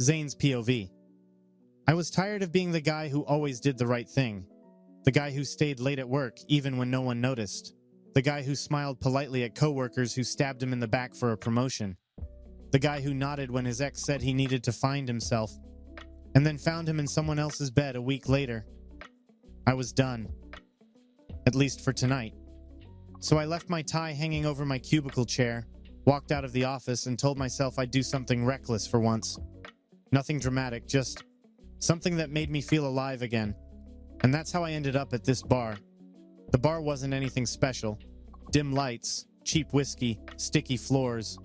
Zane's POV. I was tired of being the guy who always did the right thing. The guy who stayed late at work even when no one noticed. The guy who smiled politely at coworkers who stabbed him in the back for a promotion. The guy who nodded when his ex said he needed to find himself, and then found him in someone else's bed a week later. I was done. At least for tonight. So I left my tie hanging over my cubicle chair, walked out of the office, and told myself I'd do something reckless for once. Nothing dramatic, just something that made me feel alive again. And that's how I ended up at this bar. The bar wasn't anything special. Dim lights, cheap whiskey, sticky floors.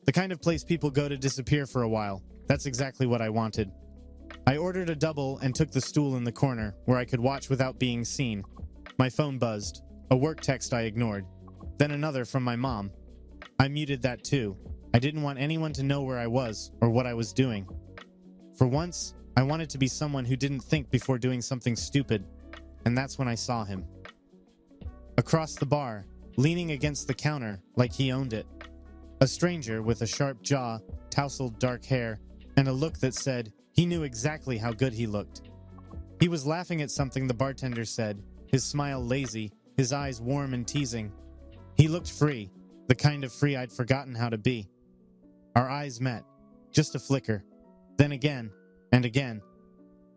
The kind of place people go to disappear for a while. That's exactly what I wanted. I ordered a double and took the stool in the corner, where I could watch without being seen. My phone buzzed. A work text I ignored. Then another from my mom. I muted that too. I didn't want anyone to know where I was or what I was doing. For once, I wanted to be someone who didn't think before doing something stupid, and that's when I saw him. Across the bar, leaning against the counter like he owned it. A stranger with a sharp jaw, tousled dark hair, and a look that said he knew exactly how good he looked. He was laughing at something the bartender said, his smile lazy, his eyes warm and teasing. He looked free, the kind of free I'd forgotten how to be. Our eyes met, just a flicker, then again, and again,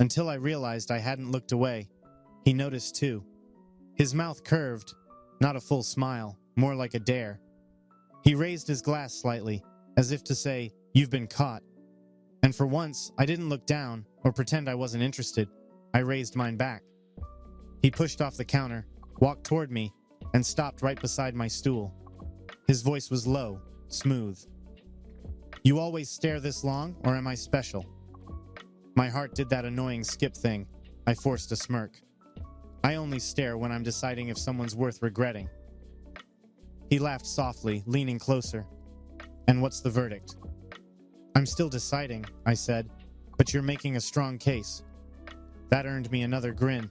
until I realized I hadn't looked away. He noticed too. His mouth curved, not a full smile, more like a dare. He raised his glass slightly, as if to say, "You've been caught." And for once, I didn't look down or pretend I wasn't interested. I raised mine back. He pushed off the counter, walked toward me, and stopped right beside my stool. His voice was low, smooth. "You always stare this long, or am I special?" My heart did that annoying skip thing. I forced a smirk. I only stare when I'm deciding if someone's worth regretting. He laughed softly, leaning closer. "And what's the verdict?" "I'm still deciding," I said, "but you're making a strong case." That earned me another grin.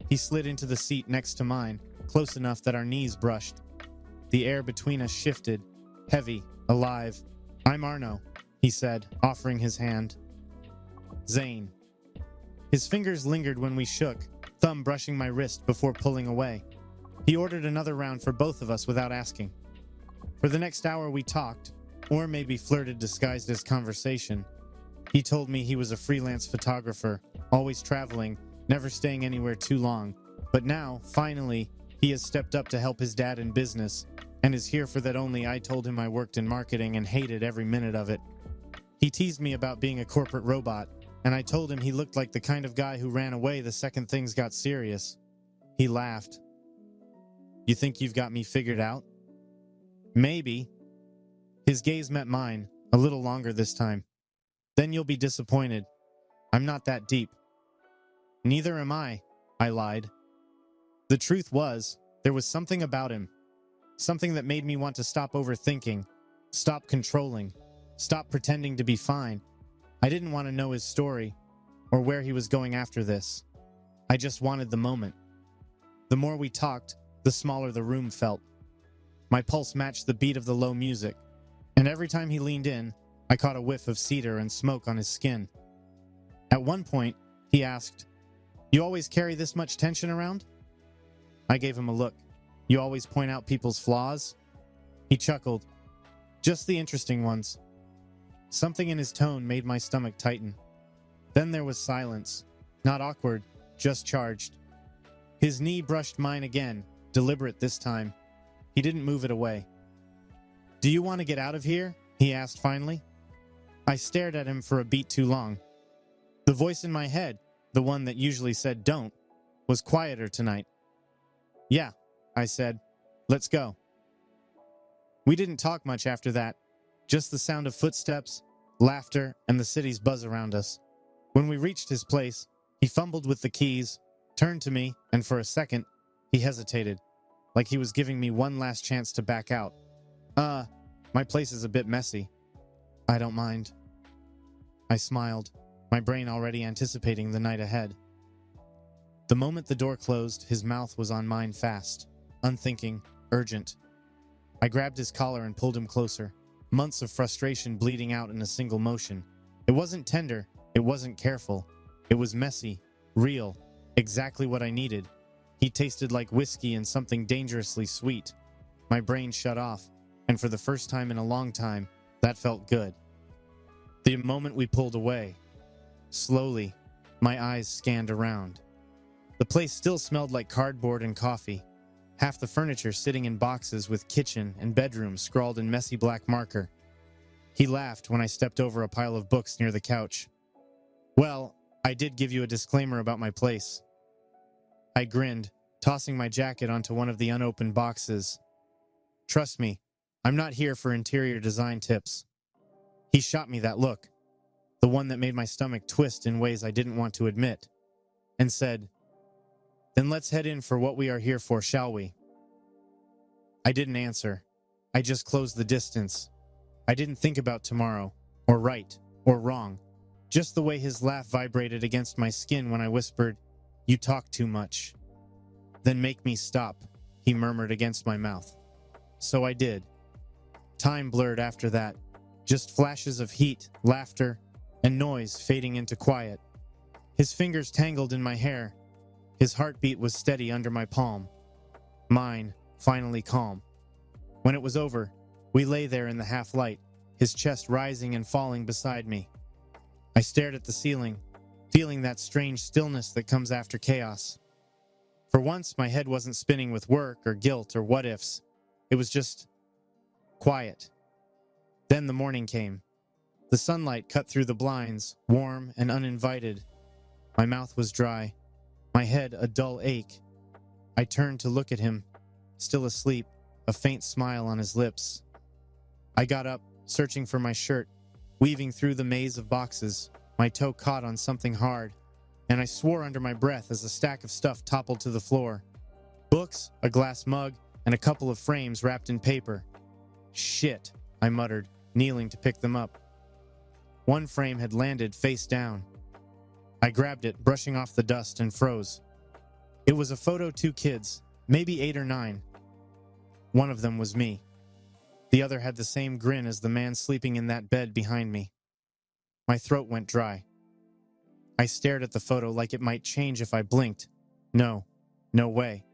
He slid into the seat next to mine, close enough that our knees brushed. The air between us shifted, heavy, alive. "I'm Arno," he said, offering his hand. "Zane." His fingers lingered when we shook, thumb brushing my wrist before pulling away. He ordered another round for both of us without asking. For the next hour we talked, or maybe flirted disguised as conversation. He told me he was a freelance photographer, always traveling, never staying anywhere too long. But now, finally, he has stepped up to help his dad in business, and is here for that only. I told him I worked in marketing and hated every minute of it. He teased me about being a corporate robot, and I told him he looked like the kind of guy who ran away the second things got serious. He laughed. "You think you've got me figured out?" "Maybe." His gaze met mine, a little longer this time. "Then you'll be disappointed. I'm not that deep." "Neither am I," I lied. The truth was, there was something about him. Something that made me want to stop overthinking, stop controlling, stop pretending to be fine. I didn't want to know his story, or where he was going after this. I just wanted the moment. The more we talked, the smaller the room felt. My pulse matched the beat of the low music, and every time he leaned in, I caught a whiff of cedar and smoke on his skin. At one point, he asked, "You always carry this much tension around?" I gave him a look. "You always point out people's flaws?" He chuckled. "Just the interesting ones." Something in his tone made my stomach tighten. Then there was silence. Not awkward, just charged. His knee brushed mine again, deliberate this time. He didn't move it away. "Do you want to get out of here?" he asked finally. I stared at him for a beat too long. The voice in my head, the one that usually said don't, was quieter tonight. "Yeah," I said. "Let's go." We didn't talk much after that. Just the sound of footsteps, laughter, and the city's buzz around us. When we reached his place, he fumbled with the keys, turned to me, and for a second, he hesitated, like he was giving me one last chance to back out. My place is a bit messy." "I don't mind." I smiled, my brain already anticipating the night ahead. The moment the door closed, his mouth was on mine fast, unthinking, urgent. I grabbed his collar and pulled him closer, months of frustration bleeding out in a single motion. It wasn't tender, it wasn't careful. It was messy, real, exactly what I needed. He tasted like whiskey and something dangerously sweet. My brain shut off, and for the first time in a long time, that felt good. The moment we pulled away, slowly, my eyes scanned around. The place still smelled like cardboard and coffee, half the furniture sitting in boxes with kitchen and bedroom scrawled in messy black marker. He laughed when I stepped over a pile of books near the couch. Well, I did give you a disclaimer about my place. I grinned, tossing my jacket onto one of the unopened boxes. Trust me, I'm not here for interior design tips. He shot me that look, the one that made my stomach twist in ways I didn't want to admit, and said, "Then let's head in for what we are here for, shall we?" I didn't answer. I just closed the distance. I didn't think about tomorrow, or right, or wrong. Just the way his laugh vibrated against my skin when I whispered, "You talk too much." "Then make me stop," he murmured against my mouth. So I did. Time blurred after that, just flashes of heat, laughter, and noise fading into quiet. His fingers tangled in my hair. His heartbeat was steady under my palm. Mine, finally calm. When it was over, we lay there in the half-light, his chest rising and falling beside me. I stared at the ceiling, feeling that strange stillness that comes after chaos. For once, my head wasn't spinning with work or guilt or what-ifs. It was just quiet. Then the morning came. The sunlight cut through the blinds, warm and uninvited. My mouth was dry, my head a dull ache. I turned to look at him, still asleep, a faint smile on his lips. I got up, searching for my shirt, weaving through the maze of boxes. My toe caught on something hard, and I swore under my breath as a stack of stuff toppled to the floor. Books, a glass mug, and a couple of frames wrapped in paper. "Shit," I muttered, kneeling to pick them up. One frame had landed face down. I grabbed it, brushing off the dust, and froze. It was a photo of 2 kids, maybe 8 or 9. One of them was me. The other had the same grin as the man sleeping in that bed behind me. My throat went dry. I stared at the photo like it might change if I blinked. No way.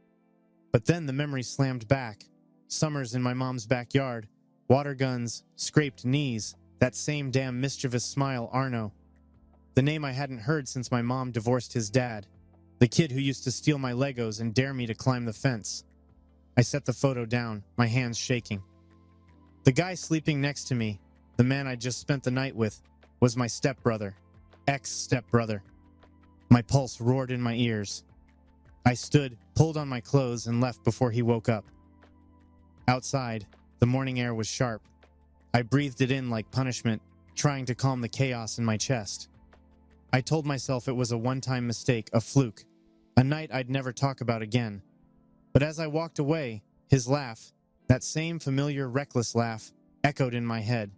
But then the memory slammed back. Summers in my mom's backyard, water guns, scraped knees, that same damn mischievous smile, Arno. The name I hadn't heard since my mom divorced his dad. The kid who used to steal my Legos and dare me to climb the fence. I set the photo down, my hands shaking. The guy sleeping next to me, the man I just spent the night with, was my stepbrother, ex-stepbrother. My pulse roared in my ears. I stood, pulled on my clothes, and left before he woke up. Outside, the morning air was sharp. I breathed it in like punishment, trying to calm the chaos in my chest. I told myself it was a one-time mistake, a fluke, a night I'd never talk about again. But as I walked away, his laugh, that same familiar, reckless laugh, echoed in my head.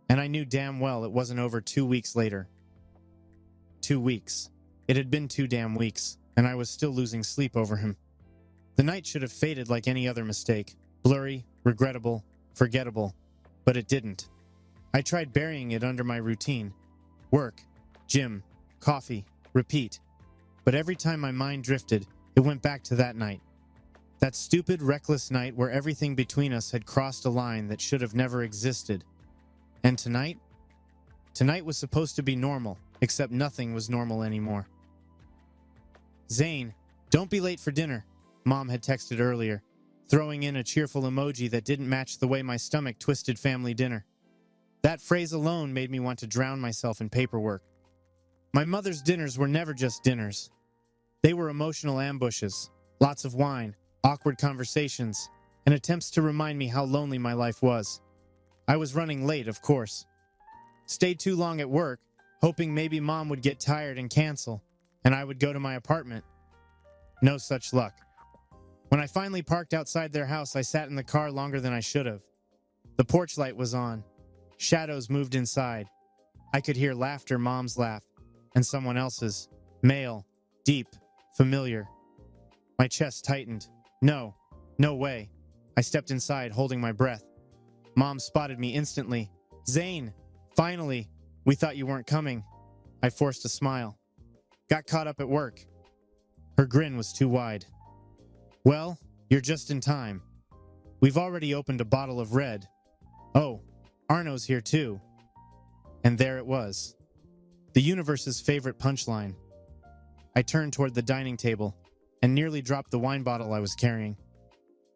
And I knew damn well it wasn't over 2 weeks later. 2 weeks. It had been 2 damn weeks, and I was still losing sleep over him. The night should have faded like any other mistake. Blurry, regrettable, forgettable. But it didn't. I tried burying it under my routine. Work, gym, coffee, repeat. But every time my mind drifted, it went back to that night. That stupid, reckless night where everything between us had crossed a line that should have never existed. And tonight? Tonight was supposed to be normal, except nothing was normal anymore. "Zane, don't be late for dinner," Mom had texted earlier, throwing in a cheerful emoji that didn't match the way my stomach twisted family dinner. That phrase alone made me want to drown myself in paperwork. My mother's dinners were never just dinners. They were emotional ambushes, lots of wine, awkward conversations, and attempts to remind me how lonely my life was. I was running late, of course. Stayed too long at work, hoping maybe Mom would get tired and cancel, and I would go to my apartment. No such luck. When I finally parked outside their house, I sat in the car longer than I should have. The porch light was on. Shadows moved inside. I could hear laughter, Mom's laugh, and someone else's. Male, deep, familiar. My chest tightened. No way. I stepped inside, holding my breath. Mom spotted me instantly. "Zane, finally, We thought you weren't coming. I forced a smile. Got caught up at work. Her grin was too wide. Well, you're just in time. We've already opened a bottle of red. Oh, Arno's here too. And there it was. The universe's favorite punchline. I turned toward the dining table and nearly dropped the wine bottle I was carrying.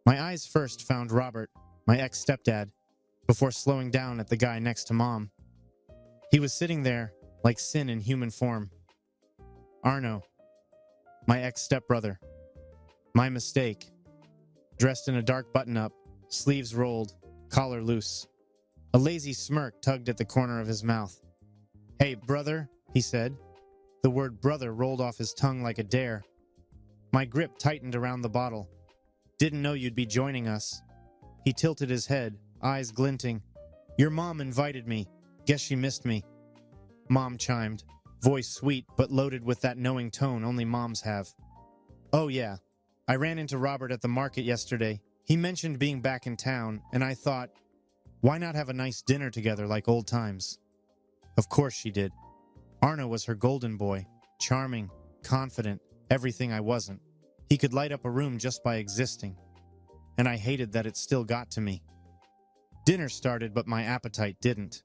My eyes first found Robert, my ex-stepdad, before slowing down at the guy next to Mom. He was sitting there like sin in human form. Arno, my ex-stepbrother. My mistake. Dressed in a dark button-up, sleeves rolled, collar loose. A lazy smirk tugged at the corner of his mouth. Hey, brother, he said. The word brother rolled off his tongue like a dare. My grip tightened around the bottle. Didn't know you'd be joining us. He tilted his head, eyes glinting. Your mom invited me. Guess she missed me. Mom chimed, voice sweet but loaded with that knowing tone only moms have. Oh yeah, I ran into Robert at the market yesterday. He mentioned being back in town, and I thought, why not have a nice dinner together like old times? Of course she did. Arno was her golden boy, charming, confident, everything I wasn't. He could light up a room just by existing. And I hated that it still got to me. Dinner started, but my appetite didn't.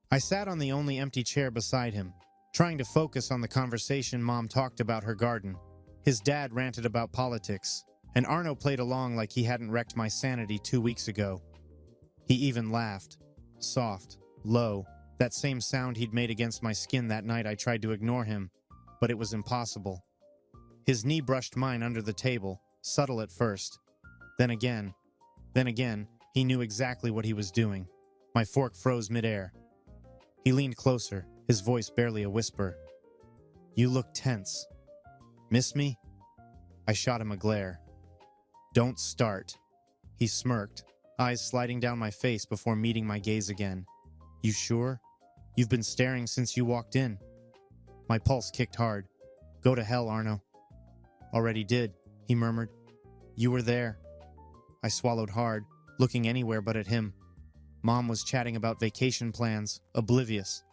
I sat on the only empty chair beside him, trying to focus on the conversation Mom talked about her garden. His dad ranted about politics, and Arno played along like he hadn't wrecked my sanity 2 weeks ago. He even laughed. Soft, low, that same sound he'd made against my skin that night I tried to ignore him, but it was impossible. His knee brushed mine under the table, subtle at first. Then again, he knew exactly what he was doing. My fork froze midair. He leaned closer, his voice barely a whisper. You look tense. Miss me? I shot him a glare. Don't start. He smirked, eyes sliding down my face before meeting my gaze again. You sure? You've been staring since you walked in. My pulse kicked hard. Go to hell, Arno. Already did, he murmured. You were there. I swallowed hard, looking anywhere but at him. Mom was chatting about vacation plans, oblivious.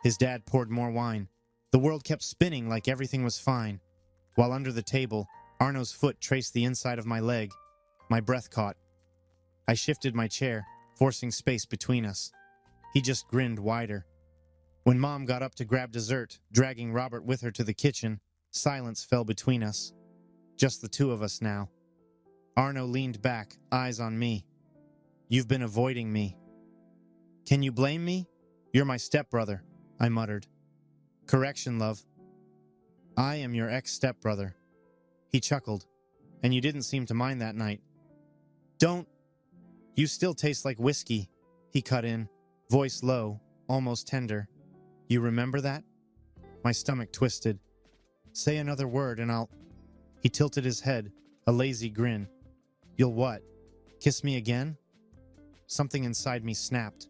His dad poured more wine. The world kept spinning like everything was fine. While under the table, Arno's foot traced the inside of my leg. My breath caught. I shifted my chair, forcing space between us. He just grinned wider. When Mom got up to grab dessert, dragging Robert with her to the kitchen, silence fell between us. Just the two of us now. Arno leaned back, eyes on me. You've been avoiding me. Can you blame me? You're my stepbrother, I muttered. Correction, love. I am your ex-stepbrother. He chuckled. And you didn't seem to mind that night. Don't. You still taste like whiskey, he cut in, voice low, almost tender. You remember that? My stomach twisted. Say another word and I'll... He tilted his head, a lazy grin. You'll what? Kiss me again? Something inside me snapped.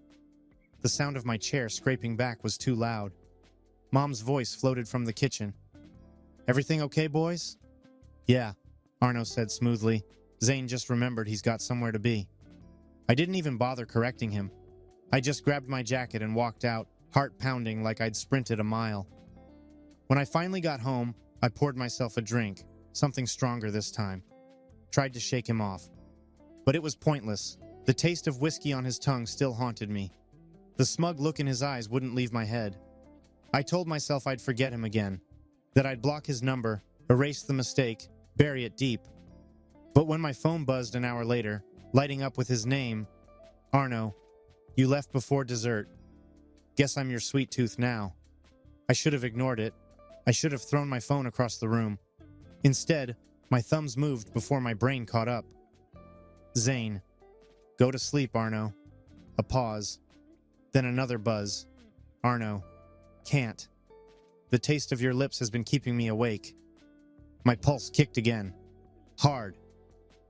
The sound of my chair scraping back was too loud. Mom's voice floated from the kitchen. Everything okay, boys? Yeah, Arno said smoothly. Zane just remembered he's got somewhere to be. I didn't even bother correcting him. I just grabbed my jacket and walked out, heart pounding like I'd sprinted a mile. When I finally got home, I poured myself a drink, something stronger this time. Tried to shake him off. But it was pointless. The taste of whiskey on his tongue still haunted me. The smug look in his eyes wouldn't leave my head. I told myself I'd forget him again, that I'd block his number, erase the mistake, bury it deep. But when my phone buzzed an hour later, lighting up with his name, Arno, you left before dessert. Guess I'm your sweet tooth now. I should have ignored it. I should have thrown my phone across the room. Instead, my thumbs moved before my brain caught up. Zane. Go to sleep, Arno. A pause. Then another buzz. Arno. Can't. The taste of your lips has been keeping me awake. My pulse kicked again. Hard.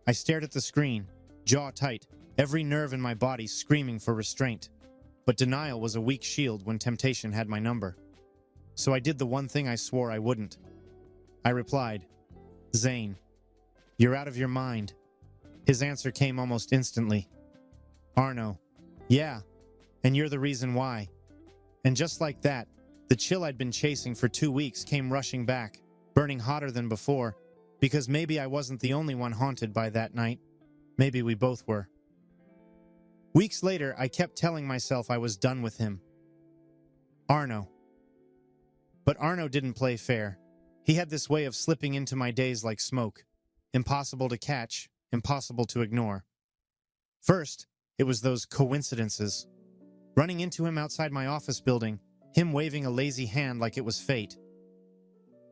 I stared at the screen, jaw tight, every nerve in my body screaming for restraint. But denial was a weak shield when temptation had my number. So I did the one thing I swore I wouldn't. I replied, Zane, you're out of your mind. His answer came almost instantly. Arno, yeah, and you're the reason why. And just like that, the chill I'd been chasing for 2 weeks came rushing back, burning hotter than before, because maybe I wasn't the only one haunted by that night. Maybe we both were. Weeks later, I kept telling myself I was done with him. Arno. But Arno didn't play fair. He had this way of slipping into my days like smoke. Impossible to catch, impossible to ignore. First, it was those coincidences. Running into him outside my office building, him waving a lazy hand like it was fate.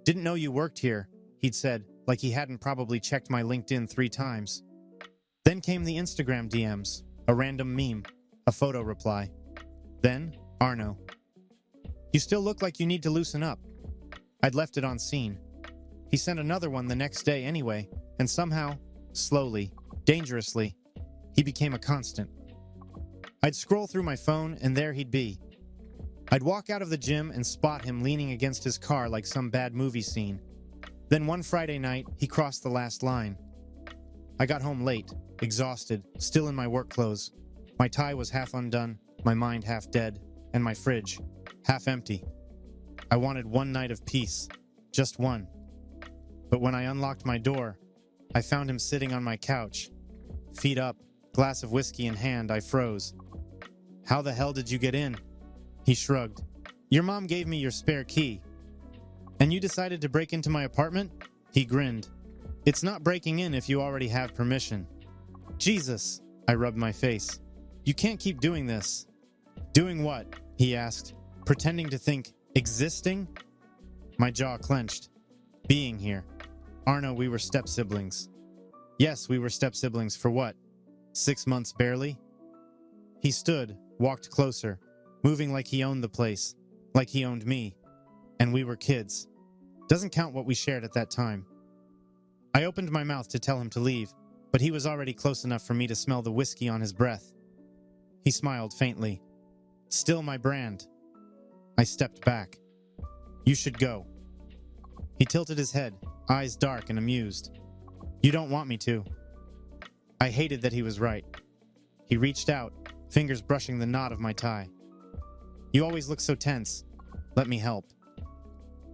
"Didn't know you worked here," he'd said, like he hadn't probably checked my LinkedIn 3 times. Then came the Instagram DMs, a random meme, a photo reply. Then, Arno. "You still look like you need to loosen up." I'd left it on scene. He sent another one the next day anyway, and somehow, slowly, dangerously, he became a constant. I'd scroll through my phone, and there he'd be. I'd walk out of the gym and spot him leaning against his car like some bad movie scene. Then one Friday night, he crossed the last line. I got home late, exhausted, still in my work clothes. My tie was half undone, my mind half dead, and my fridge half empty. I wanted one night of peace, just one. But when I unlocked my door, I found him sitting on my couch. Feet up, glass of whiskey in hand, I froze. "How the hell did you get in?" He shrugged. "Your mom gave me your spare key." "And you decided to break into my apartment?" He grinned. "It's not breaking in if you already have permission." "Jesus," I rubbed my face. "You can't keep doing this." "Doing what?" he asked, pretending to think, "Existing?" My jaw clenched. "Being here. Arno, we were step-siblings." "Yes, we were step-siblings for what? 6 months barely?" He stood, walked closer, moving like he owned the place, like he owned me. And we were kids. Doesn't count what we shared at that time. I opened my mouth to tell him to leave, but he was already close enough for me to smell the whiskey on his breath. He smiled faintly. "Still my brand." I stepped back. "You should go." He tilted his head, eyes dark and amused. "You don't want me to." I hated that he was right. He reached out, fingers brushing the knot of my tie. "You always look so tense. Let me help."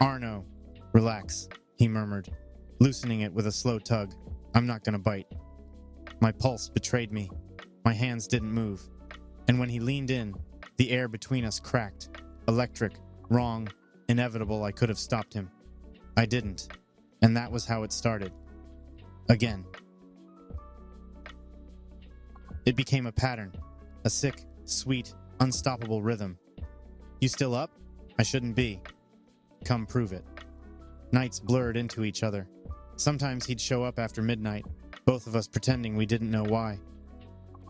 "Arno, relax," he murmured, loosening it with a slow tug. "I'm not gonna bite." My pulse betrayed me. My hands didn't move. And when he leaned in, the air between us cracked. Electric, wrong, inevitable. I could have stopped him. I didn't. And that was how it started. Again. It became a pattern. A sick, sweet, unstoppable rhythm. "You still up?" "I shouldn't be." "Come prove it." Nights blurred into each other. Sometimes he'd show up after midnight, both of us pretending we didn't know why.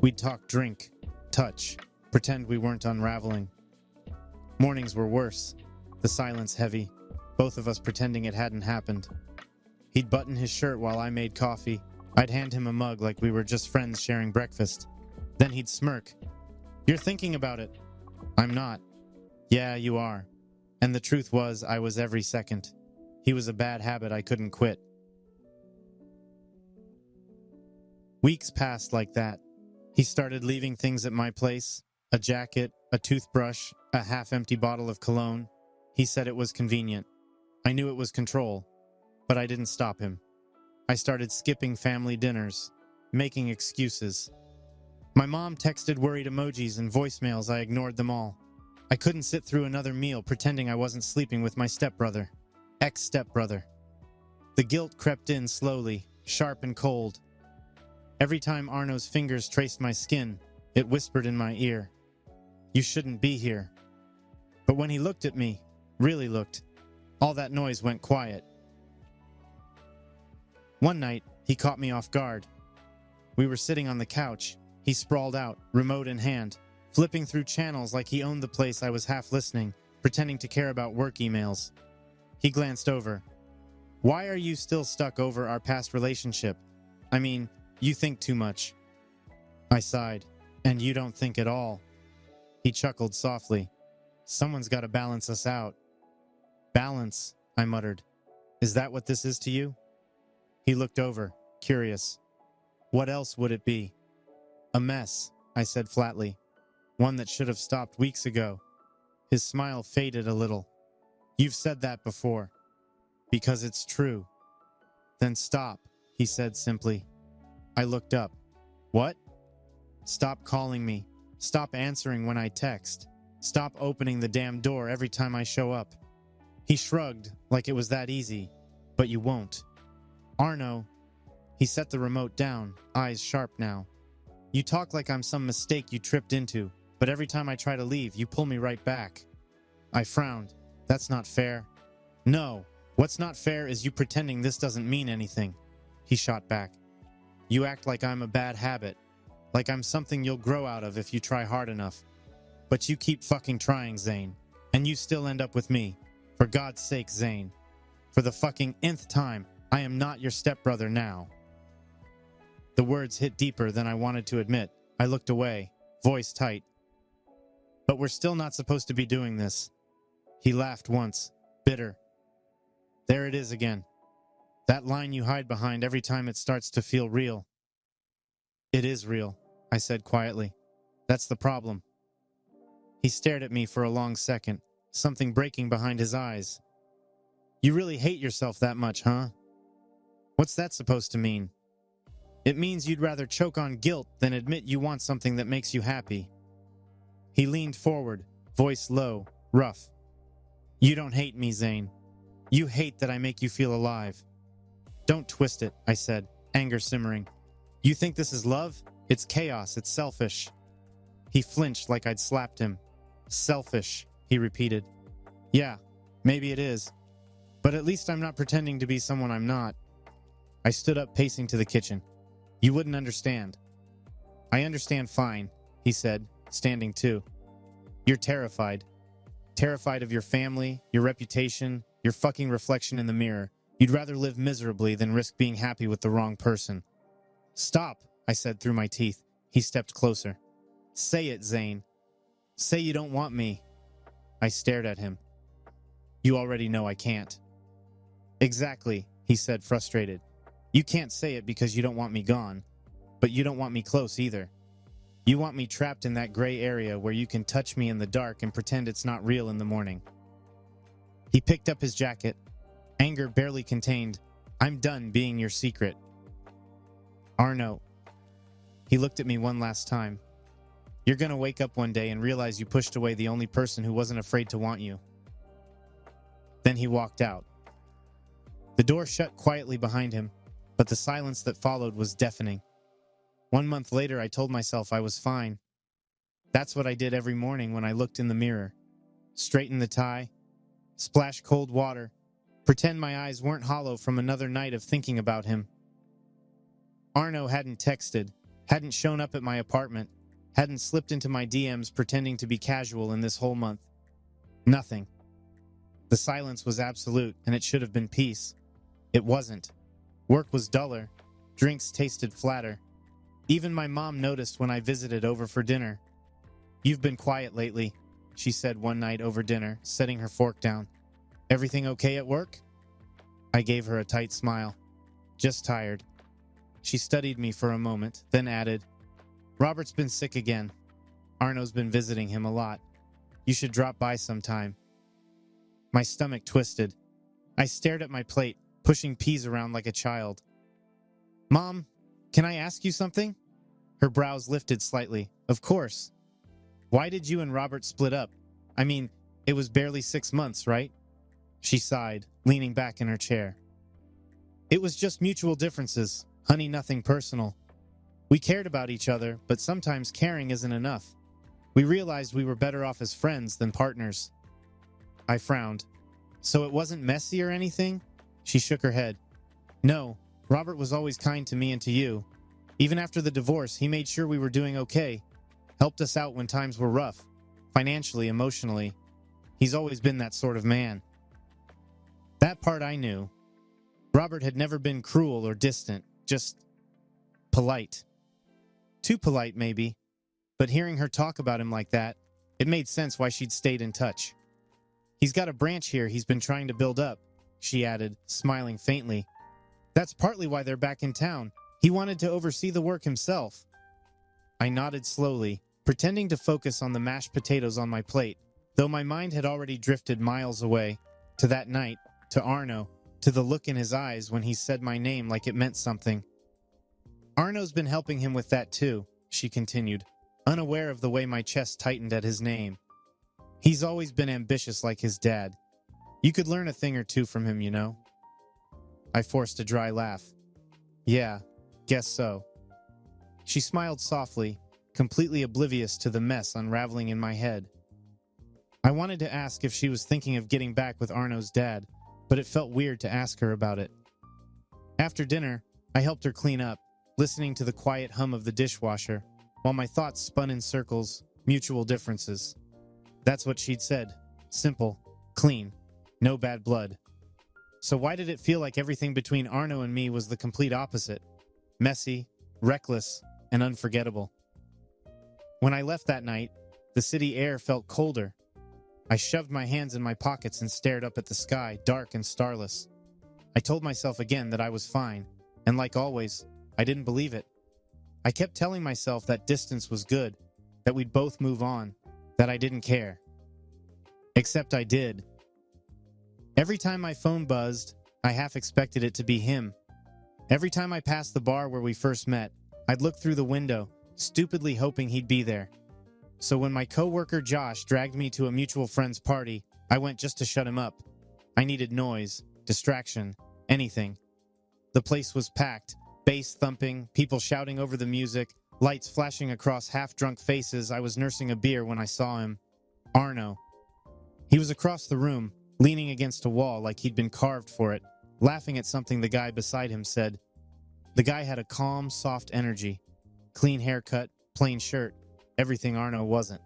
We'd talk drink, touch, pretend we weren't unraveling. Mornings were worse, the silence heavy, both of us pretending it hadn't happened. He'd button his shirt while I made coffee. I'd hand him a mug like we were just friends sharing breakfast. Then he'd smirk. "You're thinking about it." "I'm not." "Yeah, you are." And the truth was, I was every second. He was a bad habit I couldn't quit. Weeks passed like that. He started leaving things at my place. A jacket, a toothbrush, a half-empty bottle of cologne. He said it was convenient. I knew it was control, but I didn't stop him. I started skipping family dinners, making excuses. My mom texted worried emojis and voicemails. I ignored them all. I couldn't sit through another meal pretending I wasn't sleeping with my stepbrother. Ex-stepbrother. The guilt crept in slowly, sharp and cold. Every time Arno's fingers traced my skin, it whispered in my ear, "You shouldn't be here." But when he looked at me, really looked, all that noise went quiet. One night, he caught me off guard. We were sitting on the couch. He sprawled out, remote in hand, flipping through channels like he owned the place. I was half listening, pretending to care about work emails. He glanced over. "Why are you still stuck over our past relationship? I mean, you think too much." I sighed. "And you don't think at all." He chuckled softly. "Someone's got to balance us out." "Balance," I muttered. "Is that what this is to you?" He looked over, curious. "What else would it be?" "A mess," I said flatly. "One that should have stopped weeks ago." His smile faded a little. You've said that before. Because it's true. Then stop, he said simply. I looked up. What? Stop calling me. Stop answering when I text. Stop opening the damn door every time I show up. He shrugged like it was that easy, but you won't. Arno, he set the remote down, eyes sharp now. You talk like I'm some mistake you tripped into, but every time I try to leave, you pull me right back. I frowned. That's not fair. No, what's not fair is you pretending this doesn't mean anything. He shot back. You act like I'm a bad habit, like I'm something you'll grow out of if you try hard enough. But you keep fucking trying, Zane, and you still end up with me. For God's sake, Zane. For the fucking nth time, I am not your stepbrother now. The words hit deeper than I wanted to admit. I looked away, voice tight. But we're still not supposed to be doing this. He laughed once, bitter. There it is again. That line you hide behind every time it starts to feel real. It is real, I said quietly. That's the problem. He stared at me for a long second, something breaking behind his eyes. You really hate yourself that much, huh? What's that supposed to mean? It means you'd rather choke on guilt than admit you want something that makes you happy. He leaned forward, voice low, rough. You don't hate me, Zane. You hate that I make you feel alive. Don't twist it, I said, anger simmering. You think this is love? It's chaos, it's selfish. He flinched like I'd slapped him. Selfish, he repeated. Yeah, maybe it is. But at least I'm not pretending to be someone I'm not. I stood up, pacing to the kitchen. You wouldn't understand. I understand fine, he said, standing too. You're terrified. Terrified of your family, your reputation, your fucking reflection in the mirror. You'd rather live miserably than risk being happy with the wrong person. Stop, I said through my teeth. He stepped closer. Say it, Zane. Say you don't want me. I stared at him. You already know I can't. Exactly, he said, frustrated. You can't say it because you don't want me gone, but you don't want me close either. You want me trapped in that gray area where you can touch me in the dark and pretend it's not real in the morning. He picked up his jacket, anger barely contained. I'm done being your secret. Arno. He looked at me one last time. You're gonna wake up one day and realize you pushed away the only person who wasn't afraid to want you. Then he walked out. The door shut quietly behind him, but the silence that followed was deafening. 1 month later, I told myself I was fine. That's what I did every morning when I looked in the mirror. Straighten the tie, splash cold water, pretend my eyes weren't hollow from another night of thinking about him. Arno hadn't texted, hadn't shown up at my apartment, hadn't slipped into my DMs pretending to be casual in this whole month. Nothing. The silence was absolute, and it should have been peace. It wasn't. Work was duller. Drinks tasted flatter. Even my mom noticed when I visited over for dinner. You've been quiet lately, she said one night over dinner, setting her fork down. Everything okay at work? I gave her a tight smile. Just tired. She studied me for a moment, then added, Robert's been sick again. Arno's been visiting him a lot. You should drop by sometime. My stomach twisted. I stared at my plate, pushing peas around like a child. Mom, can I ask you something? Her brows lifted slightly. Of course. Why did you and Robert split up? I mean, it was barely 6 months, right? She sighed, leaning back in her chair. It was just mutual differences. Honey, nothing personal. We cared about each other, but sometimes caring isn't enough. We realized we were better off as friends than partners. I frowned. So it wasn't messy or anything? She shook her head. No, Robert was always kind to me and to you. Even after the divorce, he made sure we were doing okay. Helped us out when times were rough. Financially, emotionally. He's always been that sort of man. That part I knew. Robert had never been cruel or distant, just polite. Too polite, maybe. But hearing her talk about him like that, it made sense why she'd stayed in touch. He's got a branch here he's been trying to build up, she added, smiling faintly. That's partly why they're back in town. He wanted to oversee the work himself. I nodded slowly, pretending to focus on the mashed potatoes on my plate. Though my mind had already drifted miles away, to that night, to Arno, to the look in his eyes when he said my name like it meant something. Arno's been helping him with that too, she continued, unaware of the way my chest tightened at his name. He's always been ambitious like his dad. You could learn a thing or two from him, you know. I forced a dry laugh. Yeah, guess so. She smiled softly, completely oblivious to the mess unraveling in my head. I wanted to ask if she was thinking of getting back with Arno's dad, but it felt weird to ask her about it. After dinner, I helped her clean up, listening to the quiet hum of the dishwasher, while my thoughts spun in circles, mutual differences. That's what she'd said. Simple, clean, no bad blood. So why did it feel like everything between Arno and me was the complete opposite? Messy, reckless, and unforgettable. When I left that night, the city air felt colder. I shoved my hands in my pockets and stared up at the sky, dark and starless. I told myself again that I was fine, and like always, I didn't believe it. I kept telling myself that distance was good, that we'd both move on, that I didn't care. Except I did. Every time my phone buzzed, I half expected it to be him. Every time I passed the bar where we first met, I'd look through the window, stupidly hoping he'd be there. So when my coworker Josh dragged me to a mutual friend's party, I went just to shut him up. I needed noise, distraction, anything. The place was packed, bass thumping, people shouting over the music, lights flashing across half-drunk faces. I was nursing a beer when I saw him. Arno. He was across the room, leaning against a wall like he'd been carved for it, laughing at something the guy beside him said. The guy had a calm, soft energy. Clean haircut, plain shirt, everything Arno wasn't.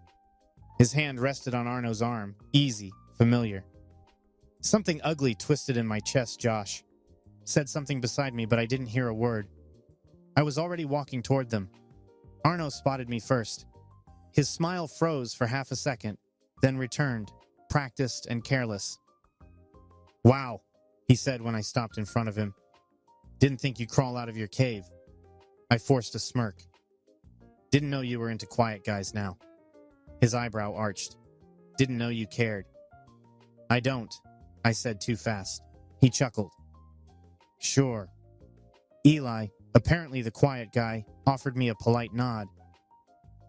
His hand rested on Arno's arm, easy, familiar. Something ugly twisted in my chest. Josh said something beside me, but I didn't hear a word. I was already walking toward them. Arno spotted me first. His smile froze for half a second, then returned, practiced and careless. Wow, he said when I stopped in front of him. Didn't think you'd crawl out of your cave. I forced a smirk. Didn't know you were into quiet guys now. His eyebrow arched. Didn't know you cared. I don't, I said too fast. He chuckled. Sure. Eli, apparently the quiet guy, offered me a polite nod.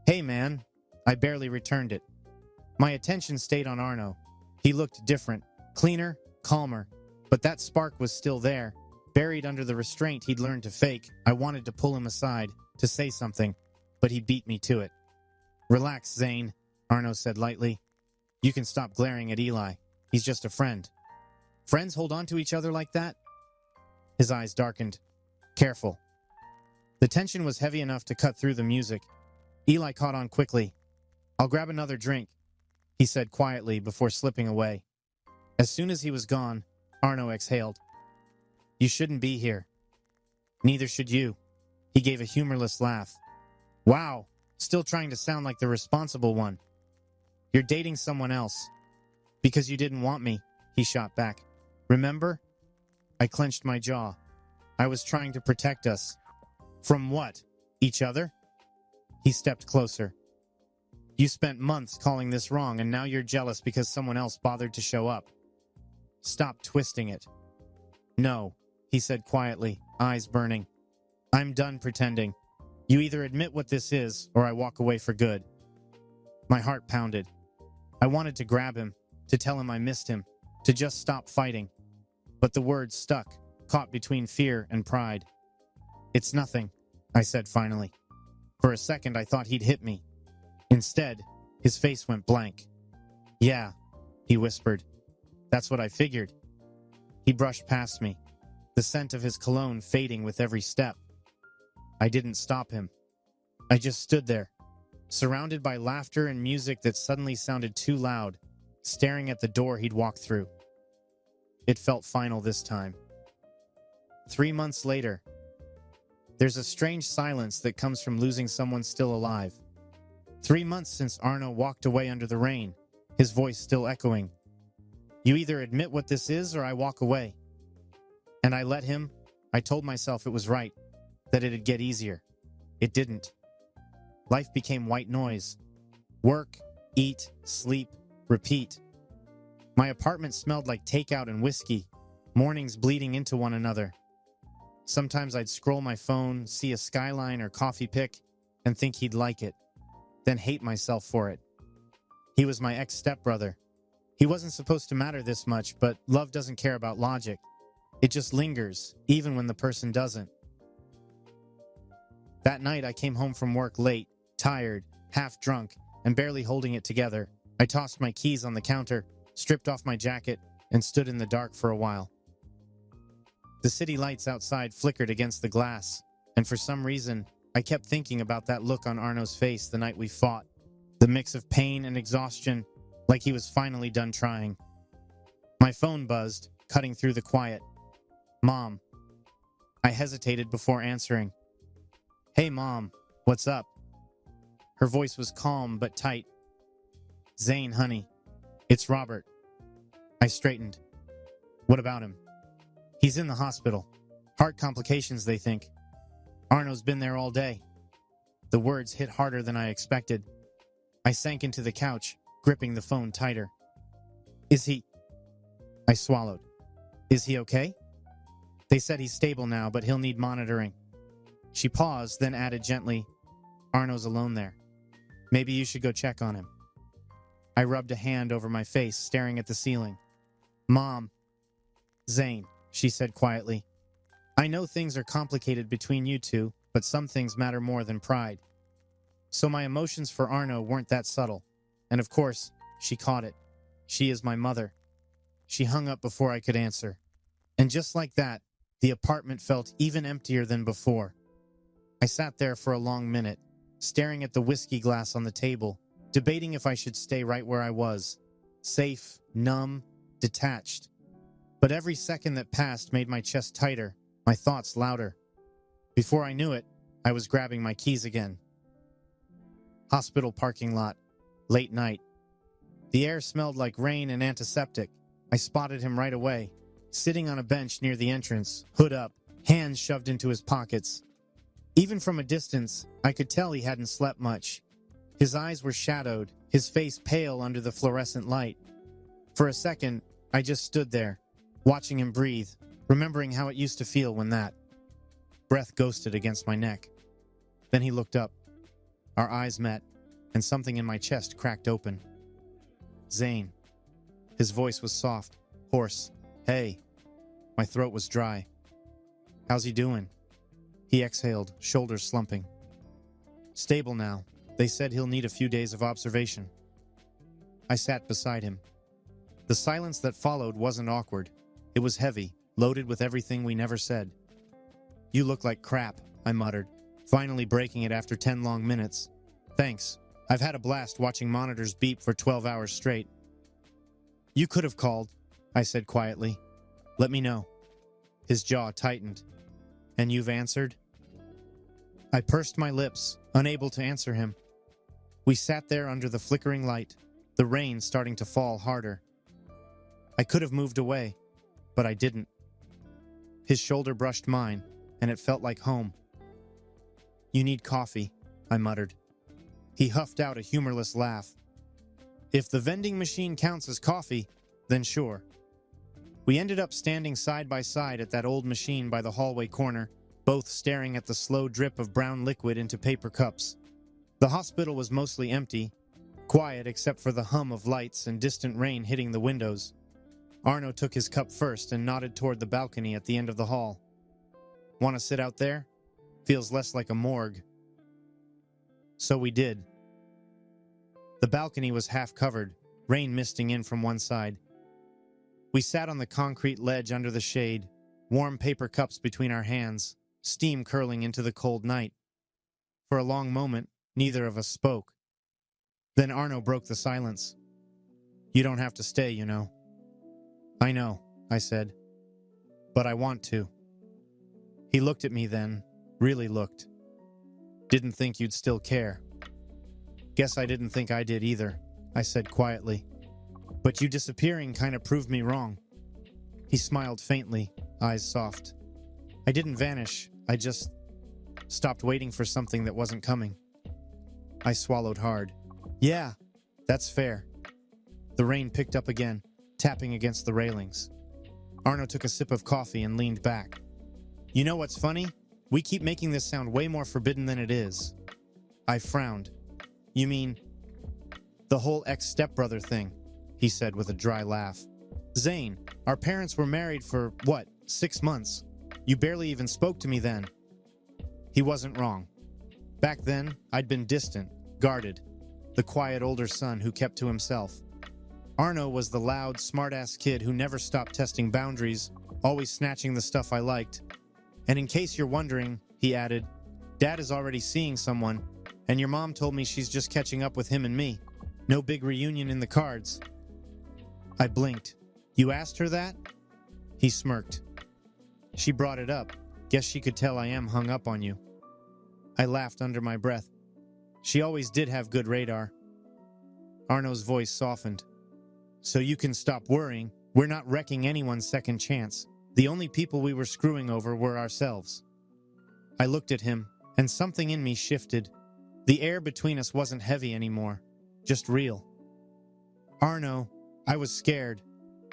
Hey man, I barely returned it. My attention stayed on Arno. He looked different, cleaner, calmer, but that spark was still there, buried under the restraint he'd learned to fake. I wanted to pull him aside, to say something, but he beat me to it. Relax, Zane, Arno said lightly. You can stop glaring at Eli. He's just a friend. Friends hold on to each other like that? His eyes darkened. Careful. The tension was heavy enough to cut through the music. Eli caught on quickly. I'll grab another drink, he said quietly before slipping away. As soon as he was gone, Arno exhaled. You shouldn't be here. Neither should you. He gave a humorless laugh. Wow, still trying to sound like the responsible one. You're dating someone else. Because you didn't want me, he shot back. Remember? I clenched my jaw. I was trying to protect us. From what? Each other? He stepped closer. You spent months calling this wrong, and now you're jealous because someone else bothered to show up. Stop twisting it. No, he said quietly, eyes burning. I'm done pretending. You either admit what this is, or I walk away for good. My heart pounded. I wanted to grab him, to tell him I missed him, to just stop fighting. But the words stuck, caught between fear and pride. It's nothing, I said finally. For a second, I thought he'd hit me. Instead, his face went blank. Yeah, he whispered. That's what I figured. He brushed past me, the scent of his cologne fading with every step. I didn't stop him. I just stood there, surrounded by laughter and music that suddenly sounded too loud, staring at the door he'd walked through. It felt final this time. 3 months later, there's a strange silence that comes from losing someone still alive. 3 months since Arno walked away under the rain, his voice still echoing. You either admit what this is or I walk away. And I let him. I told myself it was right, that it'd get easier. It didn't. Life became white noise. Work, eat, sleep, repeat. My apartment smelled like takeout and whiskey, mornings bleeding into one another. Sometimes I'd scroll my phone, see a skyline or coffee pic, and think he'd like it, then hate myself for it. He was my ex-stepbrother. He wasn't supposed to matter this much, but love doesn't care about logic. It just lingers, even when the person doesn't. That night, I came home from work late, tired, half drunk, and barely holding it together. I tossed my keys on the counter, stripped off my jacket, and stood in the dark for a while. The city lights outside flickered against the glass, and for some reason, I kept thinking about that look on Arno's face the night we fought. The mix of pain and exhaustion, like he was finally done trying. My phone buzzed, cutting through the quiet. Mom. I hesitated before answering. Hey, Mom, what's up? Her voice was calm but tight. Zane, honey. It's Robert. I straightened. What about him? He's in the hospital. Heart complications, they think. Arno's been there all day. The words hit harder than I expected. I sank into the couch, gripping the phone tighter. Is he... I swallowed. Is he okay? They said he's stable now, but he'll need monitoring. She paused, then added gently, Arno's alone there. Maybe you should go check on him. I rubbed a hand over my face, staring at the ceiling. Mom. Zane, she said quietly. I know things are complicated between you two, but some things matter more than pride. So my emotions for Arno weren't that subtle. And of course, she caught it. She is my mother. She hung up before I could answer. And just like that, the apartment felt even emptier than before. I sat there for a long minute, staring at the whiskey glass on the table, debating if I should stay right where I was, safe, numb, detached. But every second that passed made my chest tighter, my thoughts louder. Before I knew it, I was grabbing my keys again. Hospital parking lot, late night. The air smelled like rain and antiseptic. I spotted him right away, sitting on a bench near the entrance, hood up, hands shoved into his pockets. Even from a distance, I could tell he hadn't slept much. His eyes were shadowed, his face pale under the fluorescent light. For a second, I just stood there, watching him breathe, remembering how it used to feel when that breath ghosted against my neck. Then he looked up. Our eyes met, and something in my chest cracked open. Zane. His voice was soft, hoarse. Hey. My throat was dry. How's he doing? He exhaled, shoulders slumping. Stable now. They said he'll need a few days of observation. I sat beside him. The silence that followed wasn't awkward. It was heavy, loaded with everything we never said. You look like crap, I muttered, finally breaking it after 10 long minutes. Thanks. I've had a blast watching monitors beep for 12 hours straight. You could have called, I said quietly. Let me know. His jaw tightened. And you've answered? I pursed my lips, unable to answer him. We sat there under the flickering light, the rain starting to fall harder. I could have moved away, but I didn't. His shoulder brushed mine, and it felt like home. You need coffee, I muttered. He huffed out a humorless laugh. If the vending machine counts as coffee, then sure. We ended up standing side by side at that old machine by the hallway corner, both staring at the slow drip of brown liquid into paper cups. The hospital was mostly empty, quiet except for the hum of lights and distant rain hitting the windows. Arno took his cup first and nodded toward the balcony at the end of the hall. Want to sit out there? Feels less like a morgue. So we did. The balcony was half covered, rain misting in from one side. We sat on the concrete ledge under the shade, warm paper cups between our hands, steam curling into the cold night. For a long moment, neither of us spoke. Then Arno broke the silence. You don't have to stay, you know. I know, I said. But I want to. He looked at me then, really looked. Didn't think you'd still care. Guess I didn't think I did either, I said quietly. But you disappearing kind of proved me wrong. He smiled faintly, eyes soft. I didn't vanish, I just stopped waiting for something that wasn't coming. I swallowed hard. Yeah, that's fair. The rain picked up again, tapping against the railings. Arno took a sip of coffee and leaned back. You know what's funny? We keep making this sound way more forbidden than it is. I frowned. You mean the whole ex-stepbrother thing, he said with a dry laugh. Zane, our parents were married for, 6 months? You barely even spoke to me then. He wasn't wrong. Back then, I'd been distant, guarded, the quiet older son who kept to himself. Arno was the loud, smart-ass kid who never stopped testing boundaries, always snatching the stuff I liked. And in case you're wondering, he added, Dad is already seeing someone, and your mom told me she's just catching up with him and me. No big reunion in the cards. I blinked. You asked her that? He smirked. She brought it up. Guess she could tell I am hung up on you. I laughed under my breath. She always did have good radar. Arno's voice softened. So you can stop worrying. We're not wrecking anyone's second chance. The only people we were screwing over were ourselves. I looked at him, and something in me shifted. The air between us wasn't heavy anymore, just real. Arno, I was scared.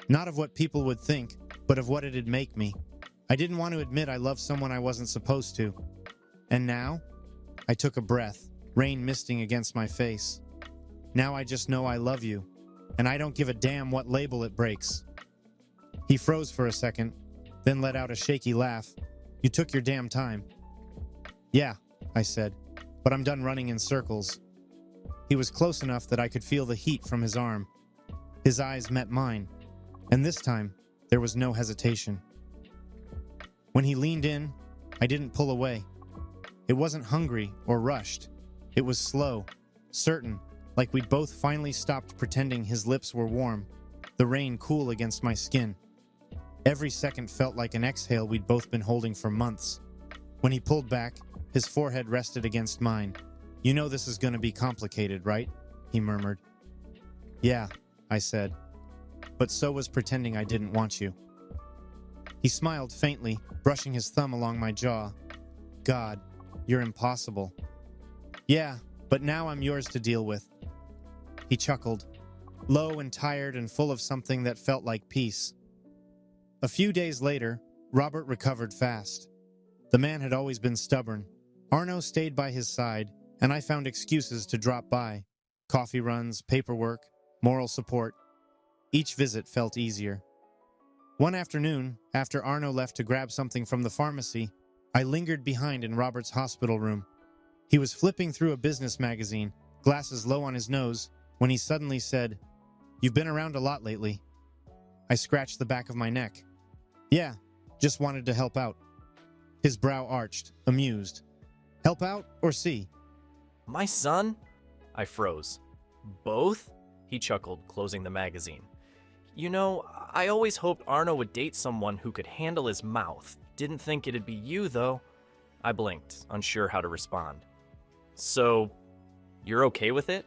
Not of what people would think, but of what it'd make me. I didn't want to admit I loved someone I wasn't supposed to. And now? I took a breath, rain misting against my face. Now I just know I love you, and I don't give a damn what label it breaks. He froze for a second, then let out a shaky laugh. You took your damn time. Yeah, I said, but I'm done running in circles. He was close enough that I could feel the heat from his arm. His eyes met mine, and this time, there was no hesitation. When he leaned in, I didn't pull away. It wasn't hungry or rushed. It was slow, certain, like we'd both finally stopped pretending his lips were warm, the rain cool against my skin. Every second felt like an exhale we'd both been holding for months. When he pulled back, his forehead rested against mine. You know this is going to be complicated, right? He murmured. Yeah, I said. But so was pretending I didn't want you. He smiled faintly, brushing his thumb along my jaw. God, you're impossible. Yeah, but now I'm yours to deal with. He chuckled, low and tired and full of something that felt like peace. A few days later, Robert recovered fast. The man had always been stubborn. Arno stayed by his side, and I found excuses to drop by. Coffee runs, paperwork, moral support. Each visit felt easier. One afternoon, after Arno left to grab something from the pharmacy, I lingered behind in Robert's hospital room. He was flipping through a business magazine, glasses low on his nose, when he suddenly said, You've been around a lot lately. I scratched the back of my neck. Yeah, just wanted to help out. His brow arched, amused. Help out or see? My son? I froze. Both? He chuckled, closing the magazine. You know, I always hoped Arno would date someone who could handle his mouth. Didn't think it'd be you, though. I blinked, unsure how to respond. So, you're okay with it?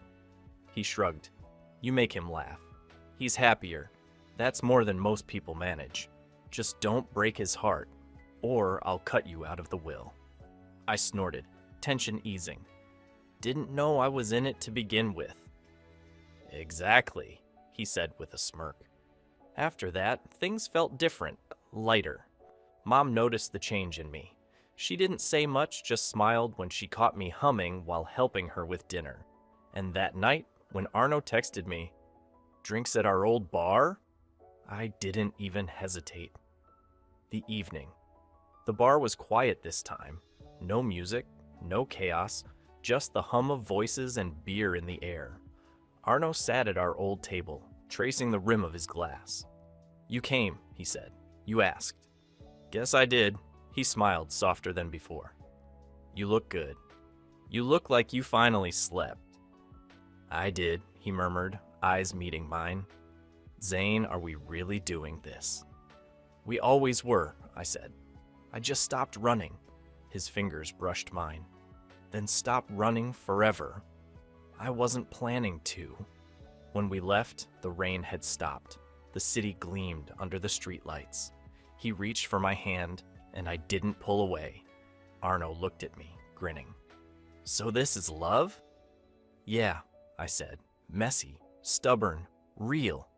He shrugged. You make him laugh. He's happier. That's more than most people manage. Just don't break his heart, or I'll cut you out of the will. I snorted, tension easing. Didn't know I was in it to begin with. Exactly, he said with a smirk. After that, things felt different, lighter. Mom noticed the change in me. She didn't say much, just smiled when she caught me humming while helping her with dinner. And that night, when Arno texted me, "Drinks at our old bar?" I didn't even hesitate. The evening. The bar was quiet this time. No music, no chaos, just the hum of voices and beer in the air. Arno sat at our old table, tracing the rim of his glass. You came, he said. You asked. Guess I did. He smiled, softer than before. You look good. You look like you finally slept. I did, he murmured, eyes meeting mine. Zane, are we really doing this? We always were, I said. I just stopped running. His fingers brushed mine. Then stopped running forever. I wasn't planning to. When we left, the rain had stopped. The city gleamed under the streetlights. He reached for my hand, and I didn't pull away. Arno looked at me, grinning. So this is love? Yeah, I said. Messy, stubborn, Real.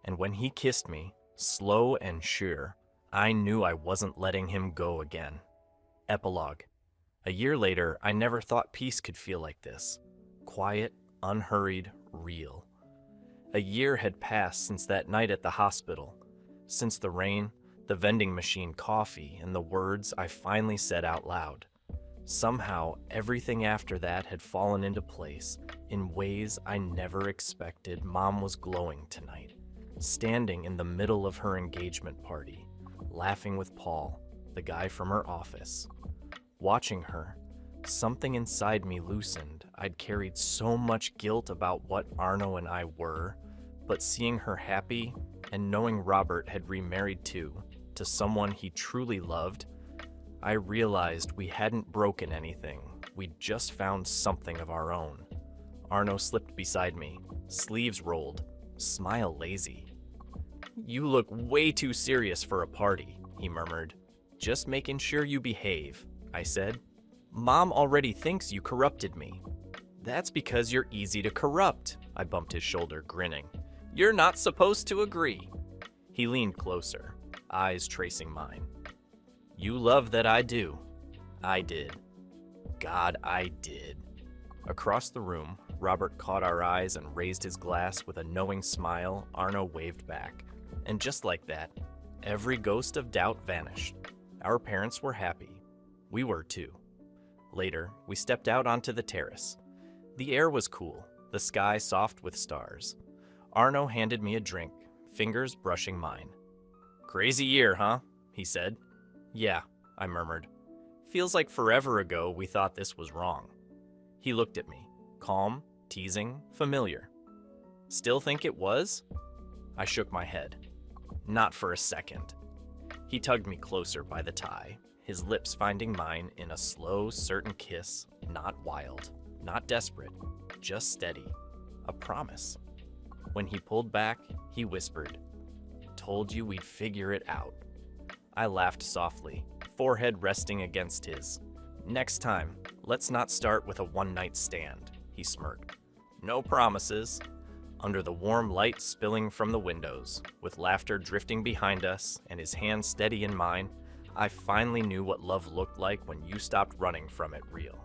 And when he kissed me, slow and sure, I knew I wasn't letting him go again. Epilogue. A year later, I never thought peace could feel like this. Quiet, unhurried, real. A year had passed since that night at the hospital, since the rain, the vending machine coffee, and the words I finally said out loud. Somehow, everything after that had fallen into place in ways I never expected. Mom was glowing tonight, standing in the middle of her engagement party, laughing with Paul, the guy from her office. Watching her, something inside me loosened. I'd carried so much guilt about what Arno and I were, but seeing her happy and knowing Robert had remarried too, to someone he truly loved, I realized we hadn't broken anything. We'd just found something of our own. Arno slipped beside me, sleeves rolled, smile lazy. "You look way too serious for a party," he murmured. "Just making sure you behave," I said. "Mom already thinks you corrupted me." "That's because you're easy to corrupt," I bumped his shoulder, grinning. "You're not supposed to agree." He leaned closer, eyes tracing mine. "You love that I do." I did. God, I did. Across the room, Robert caught our eyes and raised his glass with a knowing smile. Arno waved back. And just like that, every ghost of doubt vanished. Our parents were happy. We were too. Later, we stepped out onto the terrace. The air was cool, the sky soft with stars. Arno handed me a drink, fingers brushing mine. "Crazy year, huh?" he said. "Yeah," I murmured. "Feels like forever ago we thought this was wrong." He looked at me, calm, teasing, familiar. "Still think it was?" I shook my head. "Not for a second." He tugged me closer by the tie, his lips finding mine in a slow, certain kiss, not wild, not desperate, just steady, a promise. When he pulled back, he whispered, "Told you we'd figure it out." I laughed softly, forehead resting against his. "Next time, let's not start with a one-night stand," he smirked. "No promises." Under the warm light spilling from the windows, with laughter drifting behind us and his hand steady in mine, I finally knew what love looked like when you stopped running from it real.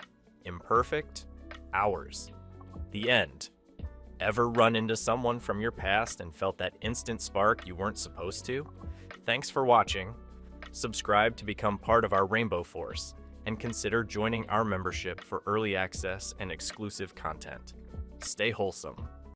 Imperfect, ours. The end. Ever run into someone from your past and felt that instant spark you weren't supposed to? Thanks for watching. Subscribe to become part of our Rainbow Force, and consider joining our membership for early access and exclusive content. Stay wholesome.